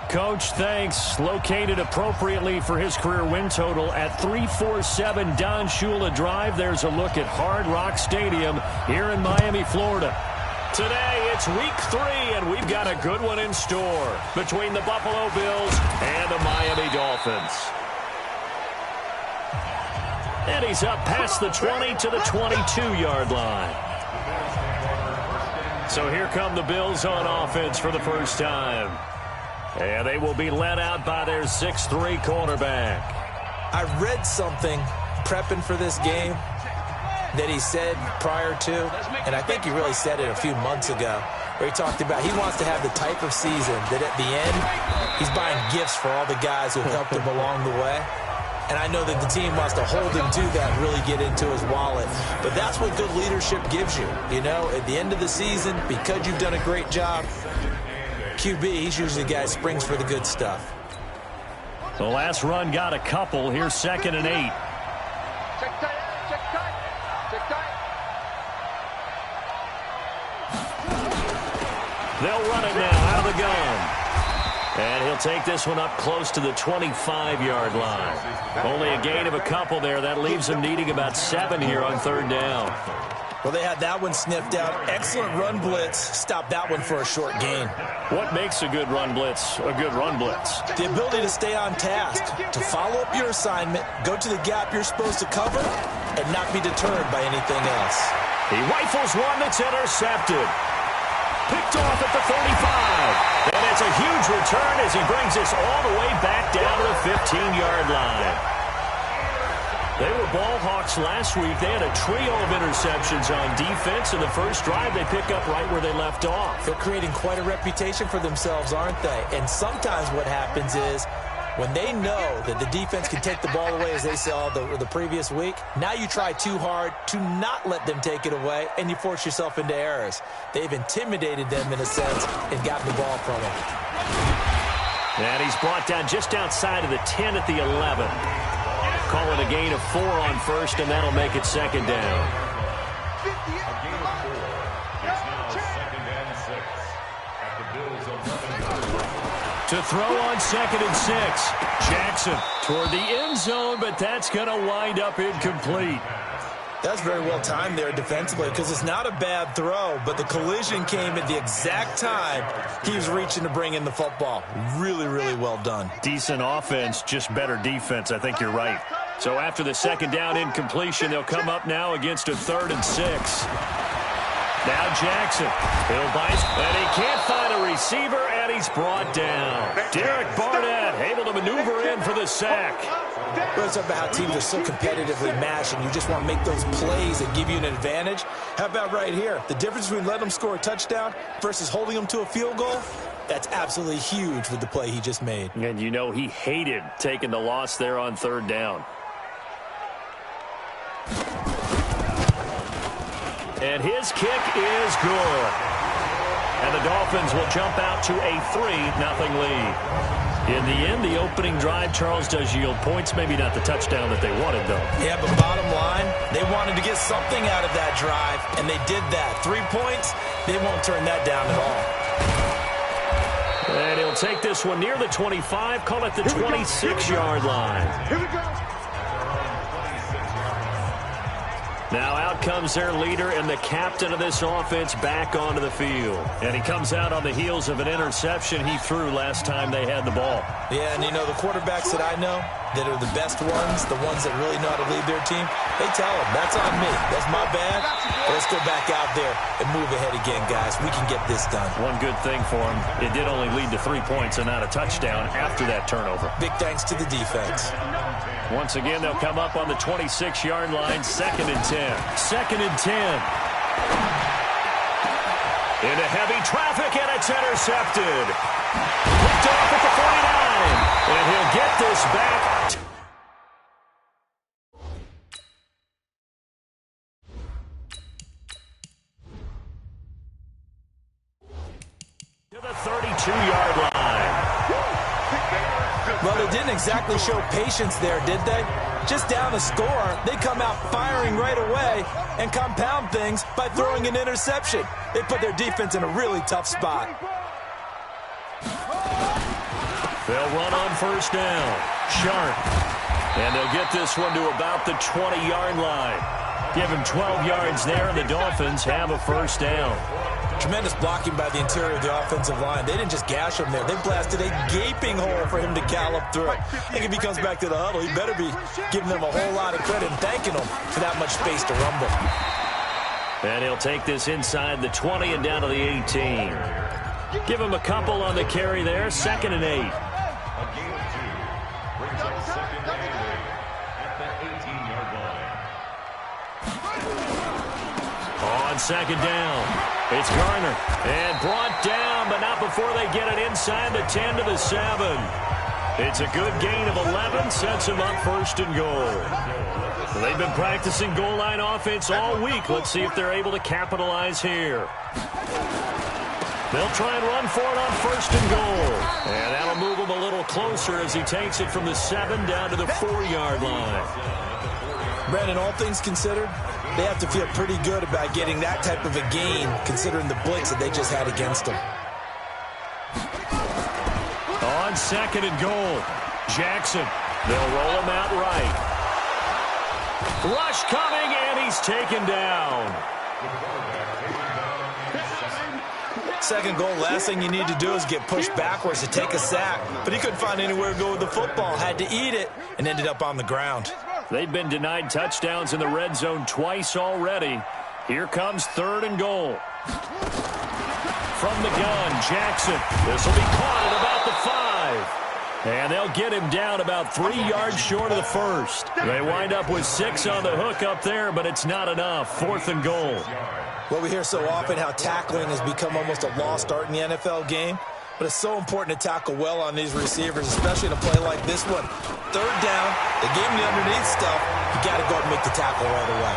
Coach, thanks. Located appropriately for his career win total at 347 Don Shula Drive. There's a look at Hard Rock Stadium here in Miami, Florida. Today, it's week 3, and we've got a good one in store between the Buffalo Bills and the Miami Dolphins. And he's up past the 20 to the 22-yard line. So here come the Bills on offense for the first time. And they will be led out by their 6'3" quarterback. I read something prepping for this game that he said prior to, and I think he really said it a few months ago, where he talked about he wants to have the type of season that at the end, he's buying gifts for all the guys who helped him along the way. And I know that the team wants to hold him to that and really get into his wallet. But that's what good leadership gives you. You know, at the end of the season, because you've done a great job, QB, he's usually the guy who springs for the good stuff. The last run got a couple. Here's 2nd and 8. Check tight, check tight, check tight. They'll run it now out of the gun. And he'll take this one up close to the 25-yard line. Only a gain of a couple there. That leaves him needing about 7 here on 3rd down. Well, they had that one sniffed out. Excellent run blitz. Stopped that one for a short gain. What makes a good run blitz a good run blitz? The ability to stay on task, to follow up your assignment, go to the gap you're supposed to cover, and not be deterred by anything else. He rifles one that's intercepted. Picked off at the 35. And it's a huge return as he brings this all the way back down to the 15-yard line. They were ball hawks last week. They had a trio of interceptions on defense. In the first drive, they pick up right where they left off. They're creating quite a reputation for themselves, aren't they? And sometimes what happens is when they know that the defense can take the ball away, as they saw the previous week, now you try too hard to not let them take it away, and you force yourself into errors. They've intimidated them in a sense and gotten the ball from them. And he's brought down just outside of the 10 at the 11. Call it a gain of 4 on 1st, and that'll make it 2nd down. To throw on 2nd and 6. Jackson toward the end zone, but that's going to wind up incomplete. That's very well timed there defensively because it's not a bad throw, but the collision came at the exact time he was reaching to bring in the football. Really, really well done. Decent offense, just better defense. I think you're right. So after the 2nd down incompletion, they'll come up now against a 3rd and 6. Now Jackson. He'll bite, and he can't find a receiver, and he's brought down. Derek Barnett able to maneuver in for the sack. Well, it's about how teams are so competitively matched, and you just want to make those plays that give you an advantage. How about right here? The difference between letting them score a touchdown versus holding them to a field goal, that's absolutely huge with the play he just made. And you know he hated taking the loss there on 3rd down. And his kick is good. And the Dolphins will jump out to a 3-0 lead. In the end, the opening drive, Charles, does yield points. Maybe not the touchdown that they wanted, though. Yeah, but bottom line, they wanted to get something out of that drive, and they did that. 3 points, they won't turn that down at all. And he'll take this one near the 25, call it the 26-yard line. Here we go. Now out comes their leader and the captain of this offense back onto the field. And he comes out on the heels of an interception he threw last time they had the ball. Yeah, and you know, the quarterbacks that I know that are the best ones, the ones that really know how to lead their team, they tell them, that's on me. That's my bad. Let's go back out there and move ahead again, guys. We can get this done. One good thing for him, it did only lead to 3 points and not a touchdown after that turnover. Big thanks to the defense. Once again, they'll come up on the 26-yard line, 2nd and 10. 2nd and 10. Into heavy traffic, and it's intercepted. Picked off at the 49. And he'll get this back. To the 32-yard line. Well, they didn't exactly show patience there, did they? Just down a score, they come out firing right away and compound things by throwing an interception. They put their defense in a really tough spot. They'll run on first down. Sharp. And they'll get this one to about the 20-yard line. Give him 12 yards there, and the Dolphins have a first down. Tremendous blocking by the interior of the offensive line. They didn't just gash him there. They blasted a gaping hole for him to gallop through. I think if he comes back to the huddle, he better be giving them a whole lot of credit and thanking them for that much space to rumble. And he'll take this inside the 20 and down to the 18. Give him a couple on the carry there. 2nd and 8. On 2nd down, it's Garner. And brought down, but not before they get it inside the 10 to the 7. It's a good gain of 11, sets him up 1st and goal. They've been practicing goal line offense all week. Let's see if they're able to capitalize here. They'll try and run for it on 1st and goal. And that'll move him a little closer as he takes it from the 7 down to the 4-yard line. Brandon, all things considered, they have to feel pretty good about getting that type of a gain considering the blitz that they just had against them. On 2nd and goal, Jackson. They'll roll him out right. Rush coming, and he's taken down. 2nd goal, last thing you need to do is get pushed backwards to take a sack. But he couldn't find anywhere to go with the football, had to eat it, and ended up on the ground. They've been denied touchdowns in the red zone twice already. Here comes 3rd and goal. From the gun, Jackson. This will be caught at about the 5. And they'll get him down about 3 yards short of the 1st. They wind up with 6 on the hook up there, but it's not enough. 4th and goal. Well, we hear so often how tackling has become almost a lost art in the NFL game. But it's so important to tackle well on these receivers, especially in a play like this one. 3rd down, they gave him the underneath stuff. You got to go and make the tackle right away.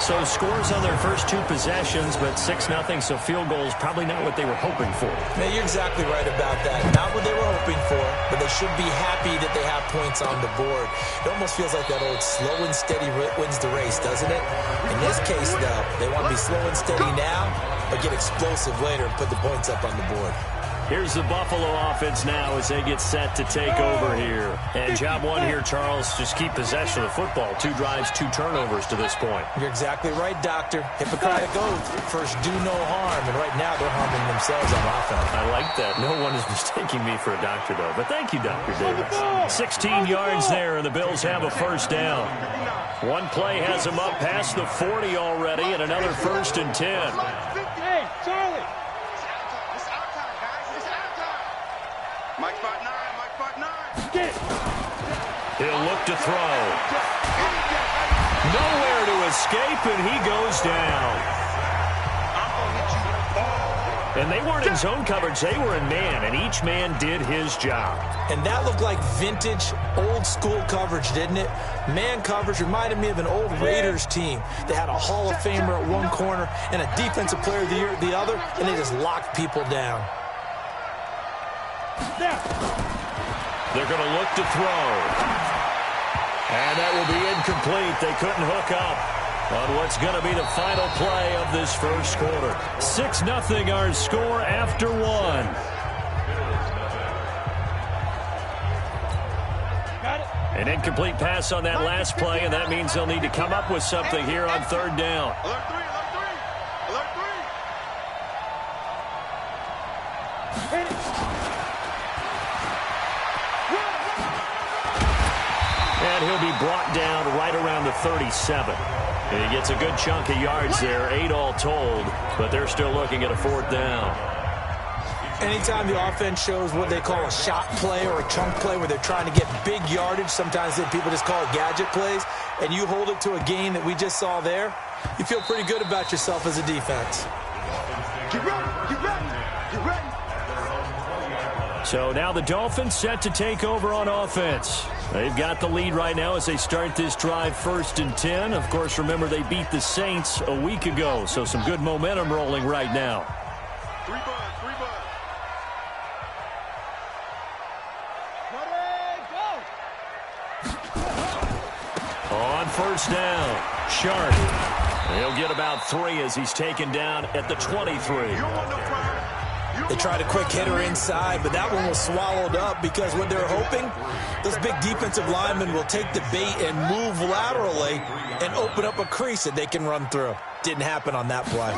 So scores on their first 2 possessions, but 6-0, so field goal is probably not what they were hoping for. Yeah, you're exactly right about that. Not what they were hoping for, but they should be happy that they have points on the board. It almost feels like that old slow and steady wins the race, doesn't it? In this case, though, they want to be slow and steady now, but get explosive later and put the points up on the board. Here's the Buffalo offense now as they get set to take over here. And job one here, Charles, just keep possession of the football. 2 drives, 2 turnovers to this point. You're exactly right, Doctor. Hippocratic oath. First, do no harm. And right now, they're harming themselves on offense. I like that. No one is mistaking me for a doctor, though. But thank you, Dr. Davis. 16 yards there, and the Bills have a first down. One play has them up past the 40 already, and another 1st and 10. Hey, Charlie. Mike 5'9", Mike 5'9". He'll look to throw. Nowhere to escape, and he goes down. And they weren't in zone coverage. They were in man, and each man did his job. And that looked like vintage, old-school coverage, didn't it? Man coverage reminded me of an old Raiders team. They had a Hall of Famer at one corner and a Defensive Player of the Year at the other, and they just locked people down. They're going to look to throw. And that will be incomplete. They couldn't hook up on what's going to be the final play of this first quarter. 6-0 our score after 1. An incomplete pass on that last play, and that means they'll need to come up with something here on 3rd down. Alert 3, alert 3, alert 3. And he'll be brought down right around the 37. And he gets a good chunk of yards there, 8 all told, but they're still looking at a 4th down. Anytime the offense shows what they call a shot play or a chunk play where they're trying to get big yardage, sometimes people just call it gadget plays, and you hold it to a gain that we just saw there, you feel pretty good about yourself as a defense. Get ready, get ready, get ready. So now the Dolphins set to take over on offense. They've got the lead right now as they start this drive 1st and 10. Of course, remember they beat the Saints a week ago, so some good momentum rolling right now. 3 buds, 3 buds. On 1st down, Sharp. He'll get about 3 as he's taken down at the 23. You don't want no crime. You They tried a quick hitter inside, but that one was swallowed up because what they're hoping, those big defensive linemen will take the bait and move laterally and open up a crease that they can run through. Didn't happen on that play.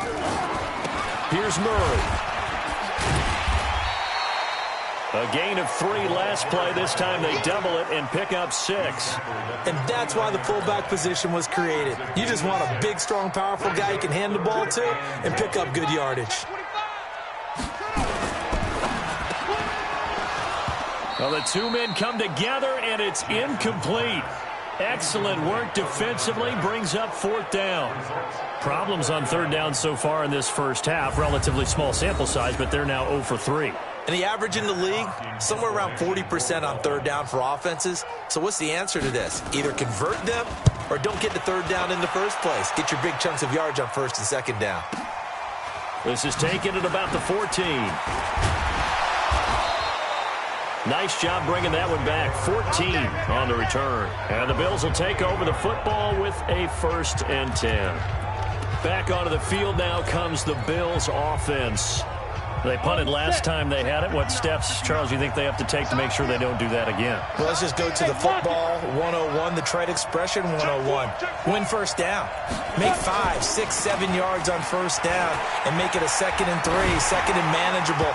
Here's Murray. A gain of 3 last play. This time they double it and pick up 6. And that's why the fullback position was created. You just want a big, strong, powerful guy you can hand the ball to and pick up good yardage. Well, the two men come together, and it's incomplete. Excellent work defensively, brings up 4th down. Problems on 3rd down so far in this first half. Relatively small sample size, but they're now 0 for 3. And the average in the league, somewhere around 40% on 3rd down for offenses. So what's the answer to this? Either convert them or don't get the 3rd down in the first place. Get your big chunks of yards on 1st and 2nd down. This is taken at about the 14. Nice job bringing that one back. 14 on the return. And the Bills will take over the football with a 1st and 10. Back onto the field now comes the Bills offense. They punted last time they had it. What steps, Charles, do you think they have to take to make sure they don't do that again? Well, let's just go to the football 101, the trade expression 101. Win 1st down. Make 5, 6, 7 yards on 1st down and make it a 2nd and 3, 2nd and manageable.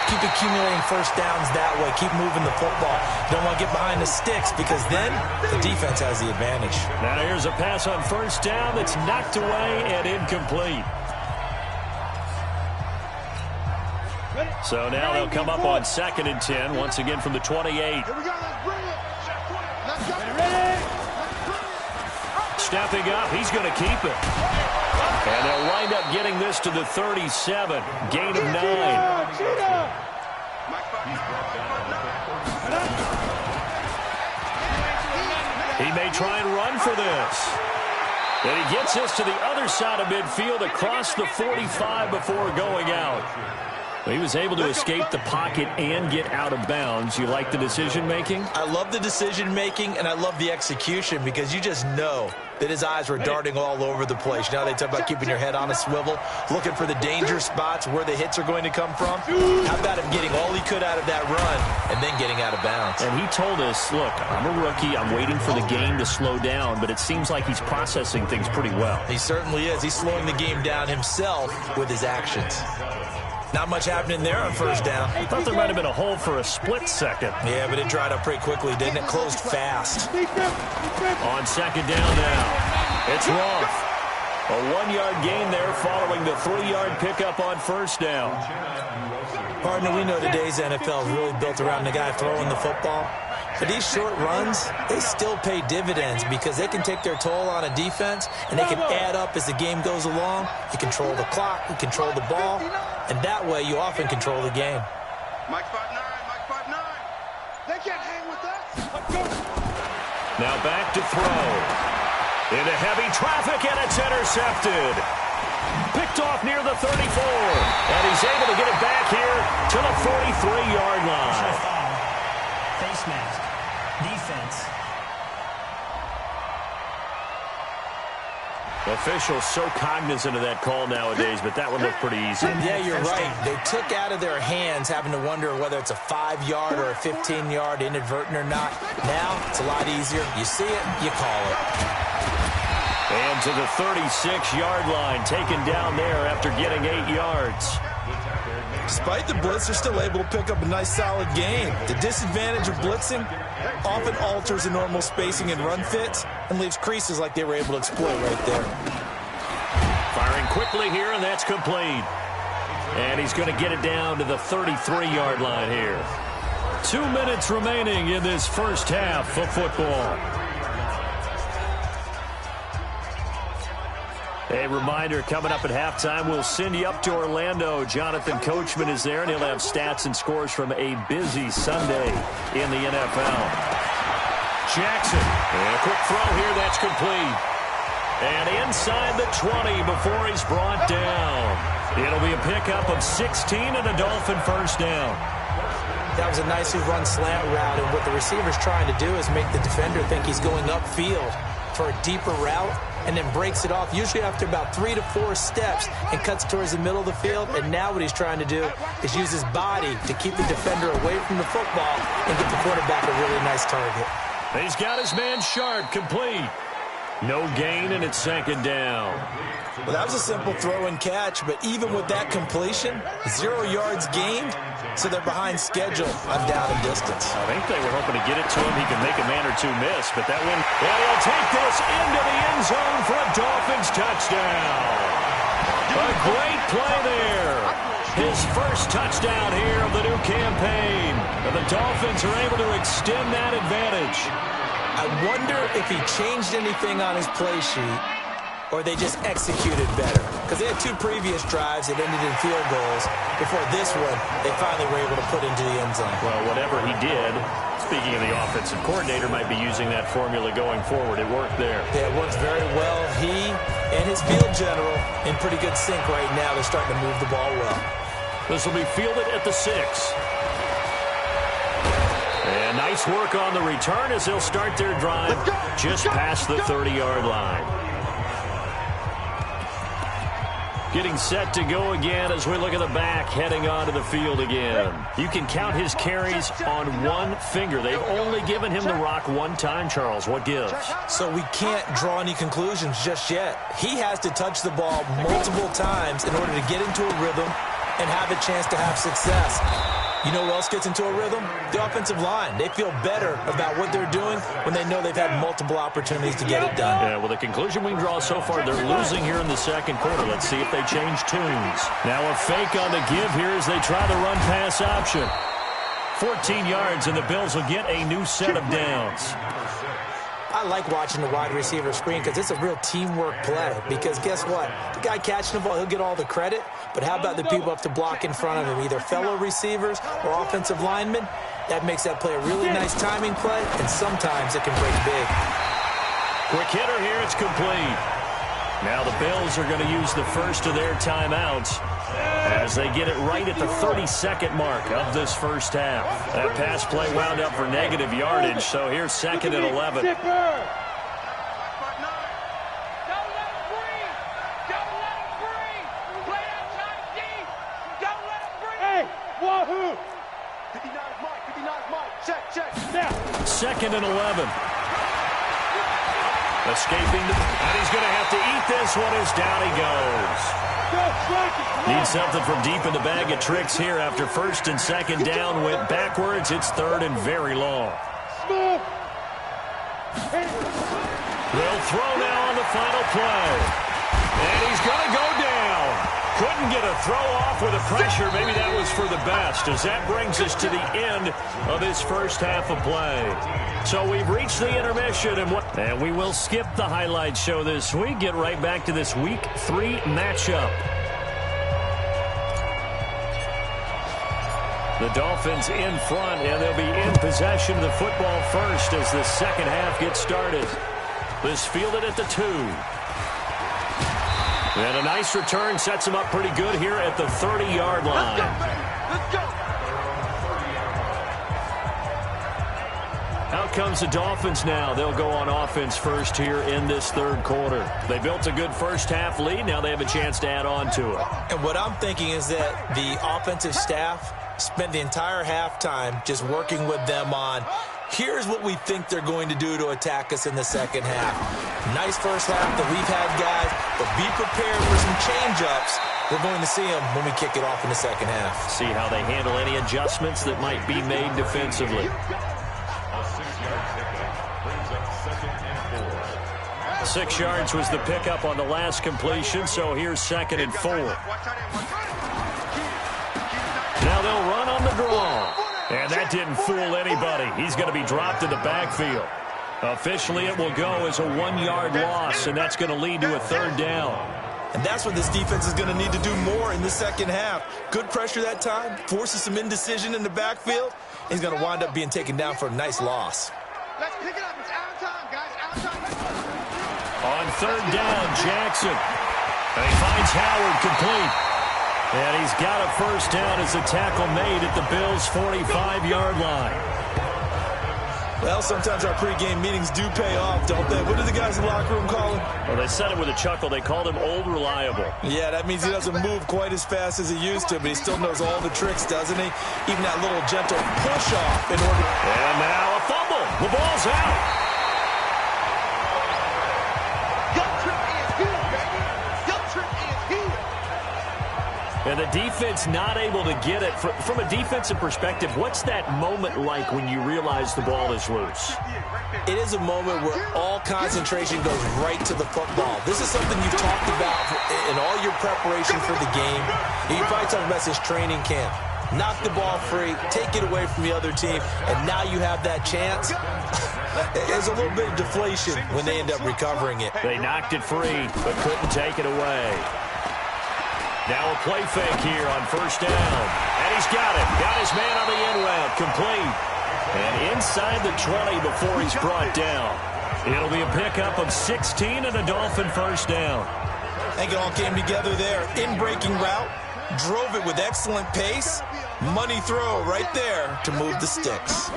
Keep accumulating 1st downs that way. Keep moving the football. Don't want to get behind the sticks because then the defense has the advantage. Now here's a pass on 1st down that's knocked away and incomplete. So now they'll come up on 2nd and 10, once again from the 28. Here we go, let's bring it. Let's go. Ready? Stepping up, he's going to keep it. And they'll wind up getting this to the 37, gain of 9. He may try and run for this. And he gets this to the other side of midfield across the 45 before going out. He was able to escape the pocket and get out of bounds. You like the decision-making? I love the decision-making, and I love the execution because you just know that his eyes were darting all over the place. Now they talk about keeping your head on a swivel, looking for the danger spots where the hits are going to come from. How about him getting all he could out of that run and then getting out of bounds? And he told us, look, I'm a rookie. I'm waiting for the game to slow down, but it seems like he's processing things pretty well. He certainly is. He's slowing the game down himself with his actions. Not much happening there on 1st down. I thought there might have been a hole for a split second. Yeah, but it dried up pretty quickly, didn't it? Closed fast. On 2nd down now. It's Roth. A 1-yard gain there following the 3-yard pickup on 1st down. Partner, we know today's NFL is really built around the guy throwing the football. But these short runs, they still pay dividends because they can take their toll on a defense and they can add up as the game goes along. You control the clock, you control the ball, and that way you often control the game. Mike 5'9", Mike 5'9". They can't hang with us. Let's go. Now back to throw. Into heavy traffic, and it's intercepted. Picked off near the 34. And he's able to get it back here to the 43-yard line. Face mask. Defense. Officials so cognizant of that call nowadays, but that one looked pretty easy. Yeah, you're right. They took out of their hands having to wonder whether it's a 5-yard or a 15-yard inadvertent or not. Now, it's a lot easier. You see it, you call it. And to the 36-yard line, taken down there after getting 8 yards. Despite the blitz, they're still able to pick up a nice, solid gain. The disadvantage of blitzing often alters the normal spacing and run fits and leaves creases like they were able to exploit right there. Firing quickly here, and that's complete. And he's going to get it down to the 33-yard line here. 2 minutes remaining in this first half of football. A reminder, coming up at halftime, we'll send you up to Orlando. Jonathan Coachman is there, and he'll have stats and scores from a busy Sunday in the NFL. Jackson, and a quick throw here, that's complete. And inside the 20 before he's brought down. It'll be a pickup of 16 and a Dolphin 1st down. That was a nicely run slant route, and what the receiver's trying to do is make the defender think he's going upfield for a deeper route, and then breaks it off, usually after about 3 to 4 steps, and cuts towards the middle of the field. And now what he's trying to do is use his body to keep the defender away from the football and get the quarterback a really nice target. He's got his man sharp, complete. No gain, and it's second down. Well, that was a simple throw and catch, but even with that completion, 0 yards gained, so they're behind schedule on down and distance. I think they were hoping to get it to him. He could make a man or two miss, but that one, and he'll take this into the end zone for a Dolphins touchdown. A great play there. His first touchdown here of the new campaign. And the Dolphins are able to extend that advantage. I wonder if he changed anything on his play sheet or they just executed better. Because they had 2 previous drives that ended in field goals. Before this one, they finally were able to put into the end zone. Well, whatever he did, speaking of the offensive coordinator, might be using that formula going forward. It worked there. Yeah, it works very well. He and his field general in pretty good sync right now. They're starting to move the ball well. This will be fielded at the 6. And nice work on the return as they'll start their drive just past the 30-yard line. Getting set to go again as we look at the back heading onto the field again. You can count his carries on one finger. They've only given him the rock one time, Charles. What gives? So we can't draw any conclusions just yet. He has to touch the ball multiple times in order to get into a rhythm and have a chance to have success. You know who else gets into a rhythm? The offensive line. They feel better about what they're doing when they know they've had multiple opportunities to get it done. Yeah, well, the conclusion we can draw so far, they're losing here in the second quarter. Let's see if they change tunes. Now a fake on the give here as they try the run-pass option. 14 yards, and the Bills will get a new set of downs. I like watching the wide receiver screen because it's a real teamwork play. Because guess what? The guy catching the ball, he'll get all the credit. But how about the people up to block in front of him, either fellow receivers or offensive linemen? That makes that play a really nice timing play, and sometimes it can break big. Quick hitter here, it's complete. Now the Bills are going to use the first of their timeouts as they get it right at the 32nd mark of this first half. That pass play wound up for negative yardage, so here's second and 11. Second and 11. Escaping, and he's going to have to eat this one as down he goes. Needs something from deep in the bag of tricks here after first and second down went backwards. It's third and very long. They'll throw now on the final play. And he's going to go down. Couldn't get a throw off with the pressure. Maybe that was for the best, as that brings us to the end of this first half of play. So we've reached the intermission, and we will skip the highlight show this week. Get right back to this Week 3 matchup. The Dolphins in front, and they'll be in possession of the football first as the second half gets started. This fielded at the 2. And a nice return sets him up pretty good here at the 30-yard line. Let's go. Out comes the Dolphins now. They'll go on offense first here in this third quarter. They built a good first half lead. Now they have a chance to add on to it. And what I'm thinking is that the offensive staff spent the entire halftime just working with them on, here's what we think they're going to do to attack us in the second half. Nice first half that we've had, guys, but be prepared for some change-ups. We're going to see them when we kick it off in the second half. See how they handle any adjustments that might be made defensively. 6 yards was the pickup on the last completion, so here's second and 4. Now they'll run on the draw. And that didn't fool anybody. He's going to be dropped in the backfield. Officially, it will go as a 1-yard loss, and that's going to lead to a third down. And that's what this defense is going to need to do more in the second half. Good pressure that time, forces some indecision in the backfield. He's going to wind up being taken down for a nice loss. Let's pick it up. It's our time, guys. Our time. On third down, Jackson. And he finds Howard complete. And he's got a first down as the tackle made at the Bills' 45-yard line. Well, sometimes our pregame meetings do pay off, don't they? What do the guys in the locker room call him? Well, they said it with a chuckle. They called him Old Reliable. Yeah, that means he doesn't move quite as fast as he used to, but he still knows all the tricks, doesn't he? Even that little gentle push-off in order... And now a fumble. The ball's out. And the defense not able to get it. From a defensive perspective, what's that moment like when you realize the ball is loose? It is a moment where all concentration goes right to the football. This is something you've talked about in all your preparation for the game. You probably talked about this training camp. Knock the ball free, take it away from the other team, and now you have that chance. There's a little bit of deflation when they end up recovering it. They knocked it free, but couldn't take it away. Now a play fake here on first down. And he's got it. Got his man on the in route. Complete. And inside the 20 before he's brought down. It'll be a pickup of 16 and a Dolphin first down. I think it all came together there. In-breaking route. Drove it with excellent pace. Money throw right there to move the sticks.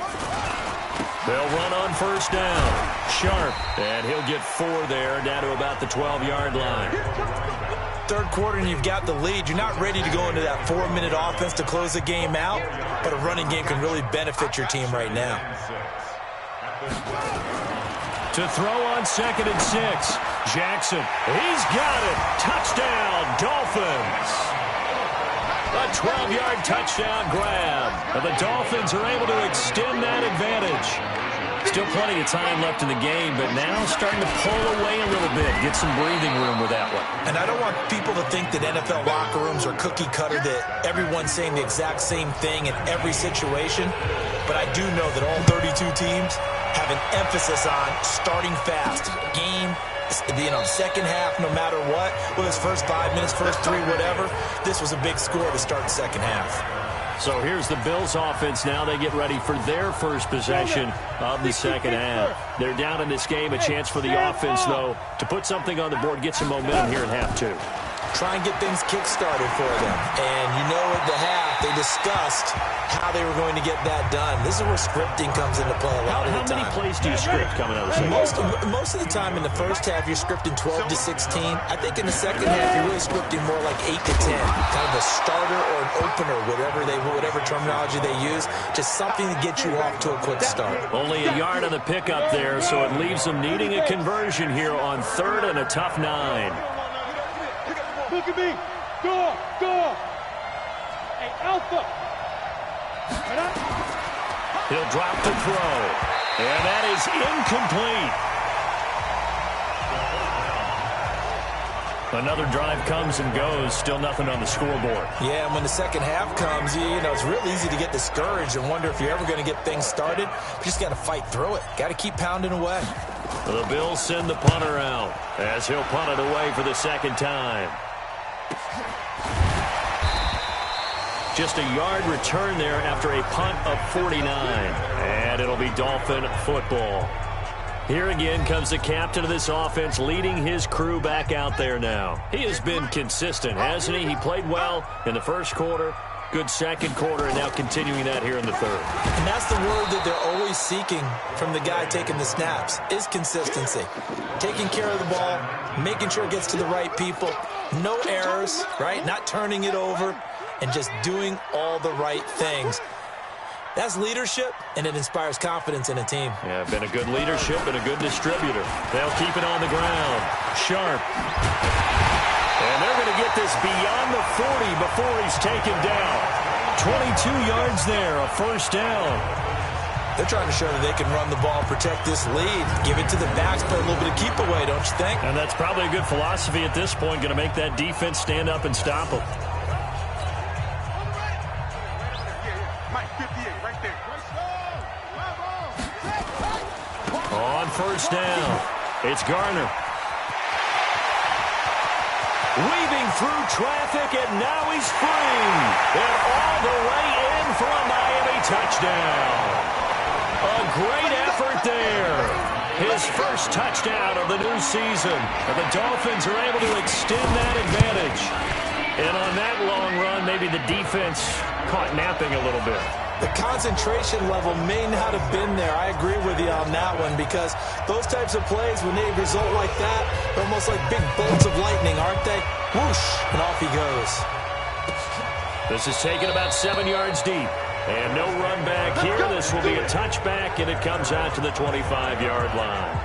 They'll run on first down. Sharp. And he'll get 4 there, down to about the 12-yard line. Third quarter and you've got the lead. You're not ready to go into that 4-minute offense to close the game out, but a running game can really benefit your team right now. To throw on 2nd and 6. Jackson, he's got it. Touchdown, Dolphins. A 12-yard touchdown grab. And the Dolphins are able to extend that advantage. Still plenty of time left in the game, but now starting to pull away a little bit, get some breathing room with that one. And I don't want people to think that NFL locker rooms are cookie cutter, that everyone's saying the exact same thing in every situation. But I do know that all 32 teams have an emphasis on starting fast. Game, second half, no matter what. Whether it's first 5 minutes, first 3, whatever. This was a big score to start the second half. So here's the Bills offense now. They get ready for their first possession of the second half. They're down in this game. A chance for the offense, though, to put something on the board, get some momentum here in half 2. Try and get things kick-started for them. And you know at the half, they discussed how they were going to get that done. This is where scripting comes into play a lot of the time. How many plays do you script coming out of the second? Most of the time in the first half, you're scripting 12 to 16. I think in the second half, you're really scripting more like 8 to 10. Kind of a starter or an opener, whatever terminology they use. Just something to get you off to a quick start. Only a yard on the pickup there, so it leaves them needing a conversion here on 3rd and a tough 9. Look at me. Go. Hey, Alpha. He'll drop the throw. And that is incomplete. Another drive comes and goes. Still nothing on the scoreboard. Yeah, and when the second half comes, it's real easy to get discouraged and wonder if you're ever going to get things started. You just got to fight through it. Got to keep pounding away. The Bills send the punter out as he'll punt it away for the second time. Just a yard return there after a punt of 49. And it'll be Dolphin football. Here again comes the captain of this offense, leading his crew back out there now. He has been consistent, hasn't he? He played well in the first quarter, good second quarter, and now continuing that here in the third. And that's the word that they're always seeking from the guy taking the snaps, is consistency. Taking care of the ball, making sure it gets to the right people, no errors, right? Not turning it over, and just doing all the right things. That's leadership, and it inspires confidence in a team. Yeah, been a good leadership and a good distributor. They'll keep it on the ground. Sharp. And they're going to get this beyond the 40 before he's taken down. 22 yards there, a first down. They're trying to show that they can run the ball, protect this lead, give it to the backs, play a little bit of keep away, don't you think? And that's probably a good philosophy at this point, going to make that defense stand up and stop them. On first down, it's Garner. Weaving through traffic, and now he's free. And all the way in for a Miami touchdown. A great effort there. His first touchdown of the new season. And the Dolphins are able to extend that advantage. And on that long run, maybe the defense caught napping a little bit. The concentration level may not have been there. I agree with you on that one, because those types of plays, when they result like that, they're almost like big bolts of lightning, aren't they? Whoosh, and off he goes. This is taken about 7 yards deep. And no run back here. This will be a touchback, and it comes out to the 25-yard line.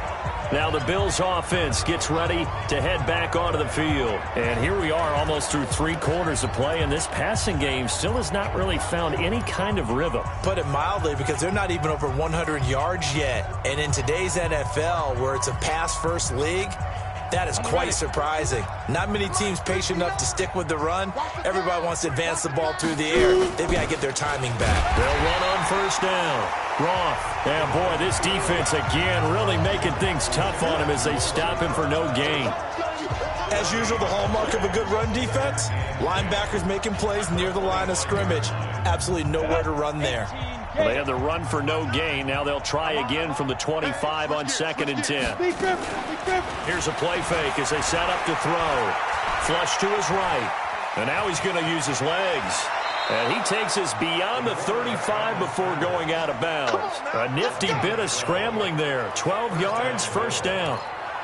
Now the Bills offense gets ready to head back onto the field. And here we are almost through 3 quarters of play, and this passing game still has not really found any kind of rhythm. Put it mildly, because they're not even over 100 yards yet. And in today's NFL, where it's a pass-first league, that is quite surprising. Not many teams patient enough to stick with the run. Everybody wants to advance the ball through the air. They've got to get their timing back. They'll run on first down. Roth. And boy, this defense again really making things tough on him as they stop him for no gain. As usual, the hallmark of a good run defense, linebackers making plays near the line of scrimmage. Absolutely nowhere to run there. Well, they have the run for no gain. Now they'll try again from the 25 on 2nd and 10. Here's a play fake as they set up to throw. Flush to his right. And now he's going to use his legs. And he takes us beyond the 35 before going out of bounds. A nifty bit of scrambling there. 12 yards, first down.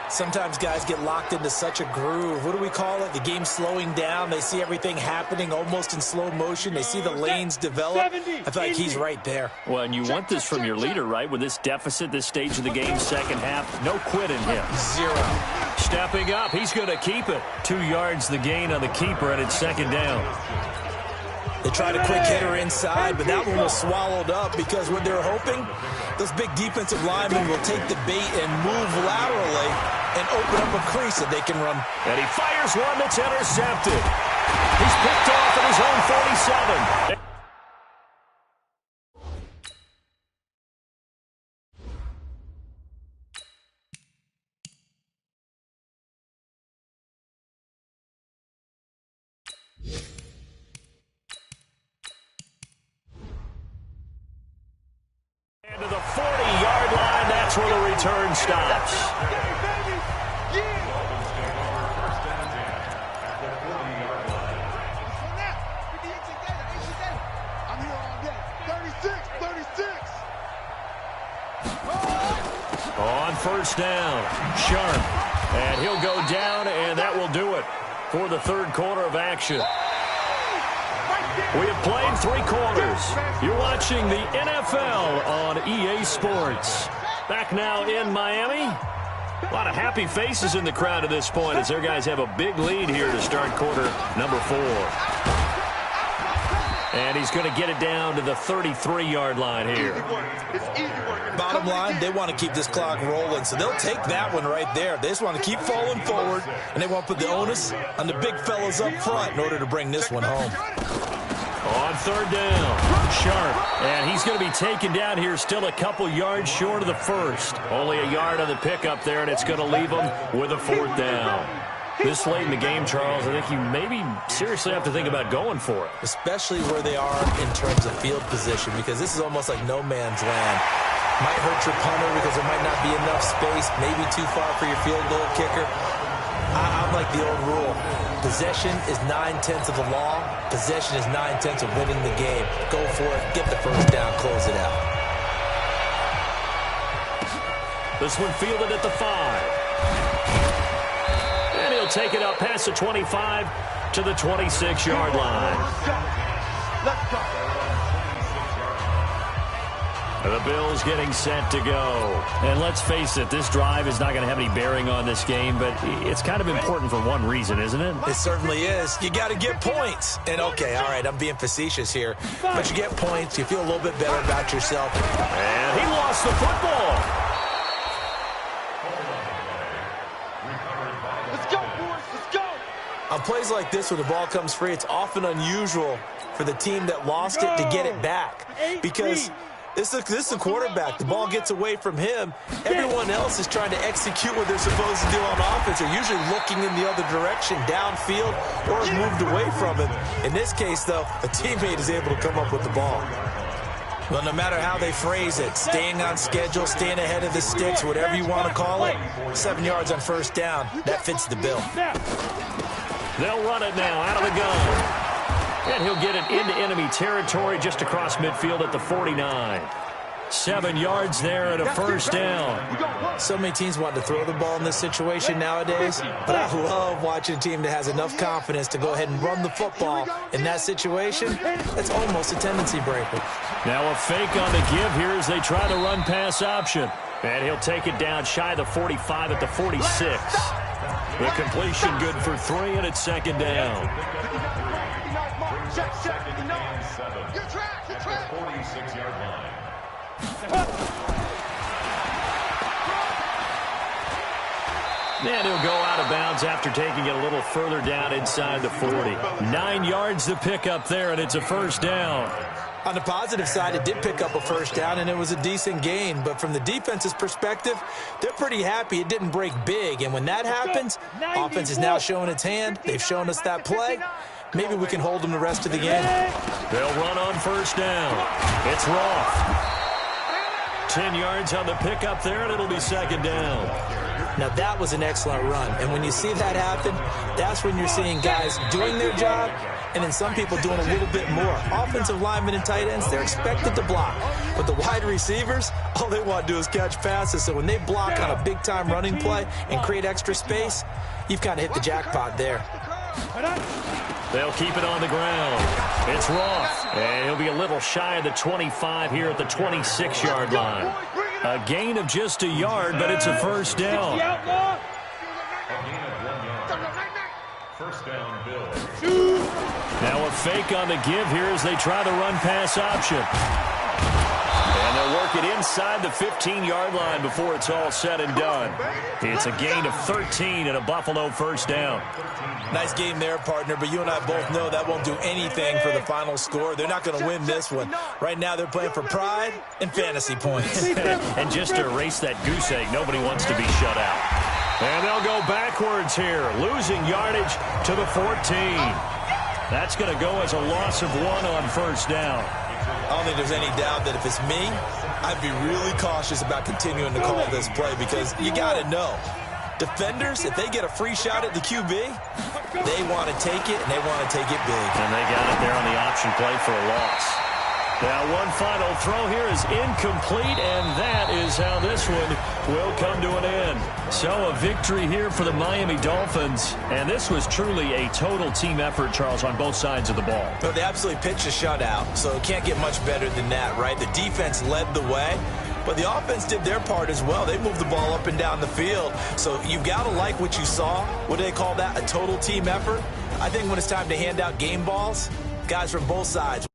Sometimes guys get locked into such a groove. What do we call it? The game's slowing down. They see everything happening almost in slow motion. They see the lanes develop. I feel like he's right there. Well, and you want this from your leader, right? With this deficit, this stage of the game, second half, no quit in him. 0. Stepping up, he's going to keep it. 2 yards the gain on the keeper, and it's second down. They tried a quick hitter inside, but that one was swallowed up because what they're hoping, those big defensive linemen will take the bait and move laterally and open up a crease that they can run. And he fires one that's intercepted. He's picked off at his own 47. To the 40-yard line, that's where the return stops. I'm here all day. 36. On first down, Sharp. And he'll go down, and that will do it for the third quarter of action. We have played 3 quarters. You're watching the NFL on EA Sports. Back now in Miami. A lot of happy faces in the crowd at this point as their guys have a big lead here to start quarter number 4. And he's going to get it down to the 33-yard line here. Bottom line, they want to keep this clock rolling, so they'll take that one right there. They just want to keep falling forward, and they want to put the onus on the big fellas up front in order to bring this one home. On third down, Sharp. And he's going to be taken down here still a couple yards short of the first. Only a yard on the pickup there, and it's going to leave him with a 4th down. This late in the game, Charles, I think you maybe seriously have to think about going for it. Especially where they are in terms of field position, because this is almost like no man's land. Might hurt your punter because there might not be enough space, maybe too far for your field goal kicker. I'm like the old rule. Possession is 9/10 of the law. Possession is 9/10 of winning the game. Go for it. Get the first down. Close it out. This one fielded at the 5. And he'll take it up past the 25 to the 26-yard line. Let's go. The Bills getting set to go. And let's face it, this drive is not going to have any bearing on this game, but it's kind of important for one reason, isn't it? It certainly is. You got to get points. And, okay, all right, I'm being facetious here. But you get points. You feel a little bit better about yourself. And he lost the football. Let's go, boys. Let's go. On plays like this where the ball comes free, it's often unusual for the team that lost it to get it back. Because this is the quarterback. The ball gets away from him. Everyone else is trying to execute what they're supposed to do on offense. They're usually looking in the other direction, downfield, or has moved away from him. In this case, though, a teammate is able to come up with the ball. Well, no matter how they phrase it, staying on schedule, staying ahead of the sticks, whatever you want to call it, 7 yards on first down, that fits the bill. They'll run it now out of the gun. And he'll get it into enemy territory just across midfield at the 49. 7 yards there and a first down. So many teams want to throw the ball in this situation nowadays, but I love watching a team that has enough confidence to go ahead and run the football in that situation. That's almost a tendency breaker. Now a fake on the give here as they try to run pass option. And he'll take it down shy of the 45 at the 46. The completion good for 3, and it's second down. Good track, good track. 46-yard line. And he'll go out of bounds after taking it a little further down inside the 40. 9 yards to pick up there, and it's a first down. On the positive side, it did pick up a first down, and it was a decent gain. But from the defense's perspective, they're pretty happy it didn't break big. And when that happens, offense is now showing its hand. They've shown us that play. Maybe we can hold them the rest of the game. They'll run on first down. It's Roth. 10 yards on the pickup there, and it'll be second down. Now, that was an excellent run. And when you see that happen, that's when you're seeing guys doing their job and then some people doing a little bit more. Offensive linemen and tight ends, they're expected to block. But the wide receivers, all they want to do is catch passes. So when they block on a big-time running play and create extra space, you've kind of hit the jackpot there. They'll keep it on the ground. It's Roth, and he'll be a little shy of the 25 here at the 26-yard line. A gain of just a yard, but it's a first down. First down, Bill. Now a fake on the give here as they try the run pass option. And they'll work it inside the 15-yard line before it's all said and done. It's a gain of 13 and a Buffalo first down. Nice game there, partner, but you and I both know that won't do anything for the final score. They're not going to win this one. Right now they're playing for pride and fantasy points. And just to erase that goose egg, nobody wants to be shut out. And they'll go backwards here, losing yardage to the 14. That's going to go as a loss of 1 on first down. I don't think there's any doubt that if it's me, I'd be really cautious about continuing to call this play because you got to know. Defenders, if they get a free shot at the QB, they want to take it, and they want to take it big. And they got it there on the option play for a loss. Now one final throw here is incomplete, and that is how this one will come to an end. So a victory here for the Miami Dolphins, and this was truly a total team effort, Charles, on both sides of the ball. Well, they absolutely pitched a shutout, so it can't get much better than that, right? The defense led the way. But the offense did their part as well. They moved the ball up and down the field. So you've got to like what you saw. What do they call that? A total team effort? I think when it's time to hand out game balls, guys from both sides